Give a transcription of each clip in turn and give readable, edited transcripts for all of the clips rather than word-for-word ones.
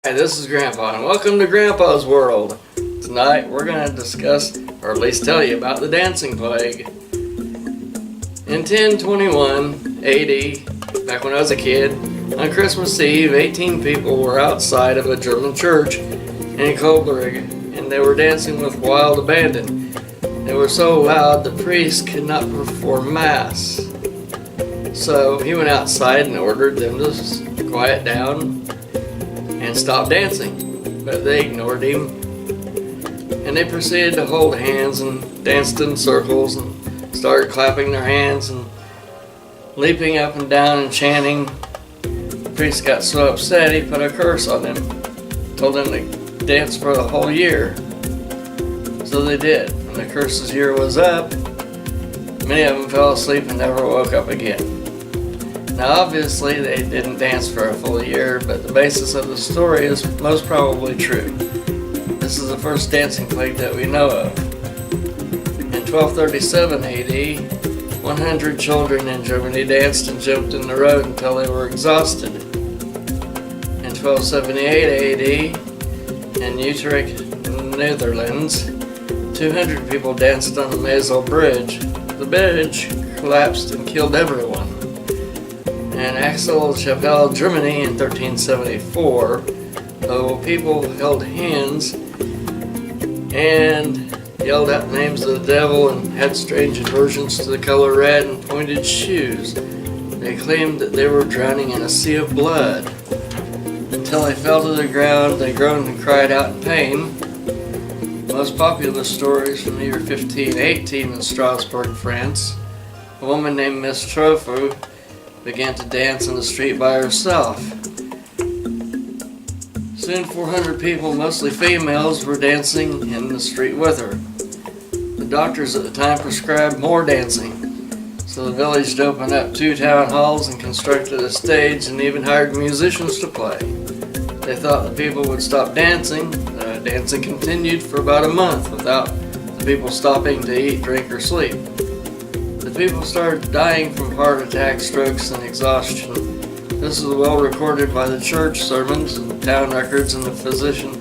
Hi, this is Grandpa, and welcome to Grandpa's World. Tonight we're going to discuss, or at least tell you about the dancing plague. In 1021 AD, back when I was a kid, on Christmas Eve, 18 people were outside of a German church in Coburg, and they were dancing with wild abandon. They were so loud the priest could not perform Mass. So he went outside and ordered them to quiet down and stop dancing, but they ignored him, and they proceeded to hold hands and danced in circles and started clapping their hands and leaping up and down and chanting. The priest got so upset he put a curse on them, told them to dance for the whole year. So they did. When the curse's year was up, many of them fell asleep and never woke up again. Now obviously they didn't dance for a full year, but the basis of the story is most probably true. This is the first dancing plague that we know of. In 1237 AD, 100 children in Germany danced and jumped in the road until they were exhausted. In 1278 AD, in Utrecht, Netherlands, 200 people danced on the Mazel Bridge. The bridge collapsed and killed everyone. In Axel-Chapelle, Germany in 1374, the people held hands and yelled out names of the devil and had strange aversions to the color red and pointed shoes. They claimed that they were drowning in a sea of blood. Until they fell to the ground, they groaned and cried out in pain. The most popular story is from the year 1518 in Strasbourg, France. A woman named Miss Trofu began to dance in the street by herself. Soon 400 people, mostly females, were dancing in the street with her. The doctors at the time prescribed more dancing, so the village opened up 2 town halls and constructed a stage and even hired musicians to play. They thought the people would stop dancing. Dancing continued for about a month without the people stopping to eat, drink, or sleep. The people started dying from heart attacks, strokes, and exhaustion. This is well recorded by the church sermons and town records and the physician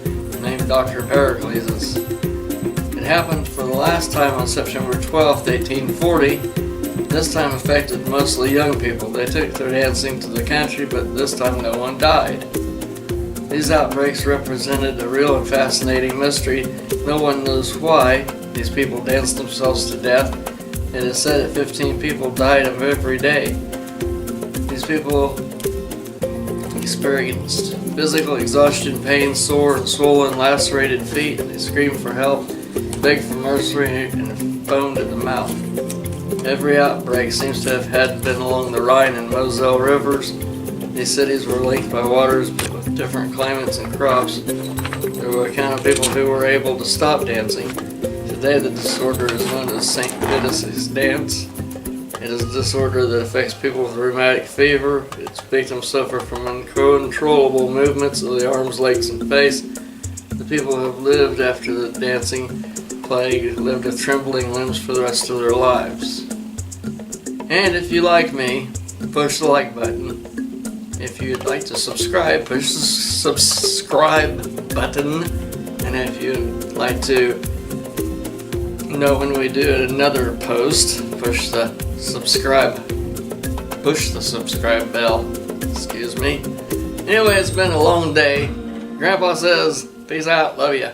named Dr. Pericles. It happened for the last time on September 12, 1840. This time affected mostly young people. They took their dancing to the country, but this time no one died. These outbreaks represented a real and fascinating mystery. No one knows why these people danced themselves to death. It is said that 15 people died of every day. These people experienced physical exhaustion, pain, sore and swollen, lacerated feet. They screamed for help, begged for mercy, and foamed at the mouth. Every outbreak seems to have been along the Rhine and Moselle rivers. These cities were linked by waters with different climates and crops. There were accounts of people who were able to stop dancing. Today the disorder is known as St. Vitus's dance. It is a disorder that affects people with rheumatic fever. Its victims suffer from uncontrollable movements of the arms, legs, and face. The people who have lived after the dancing plague lived with trembling limbs for the rest of their lives. And if you like me, push the like button. If you'd like to subscribe, push the subscribe button. And if you'd like to know when we do another post, push the subscribe bell. Excuse me. Anyway, it's been a long day. Grandpa says, peace out, love ya.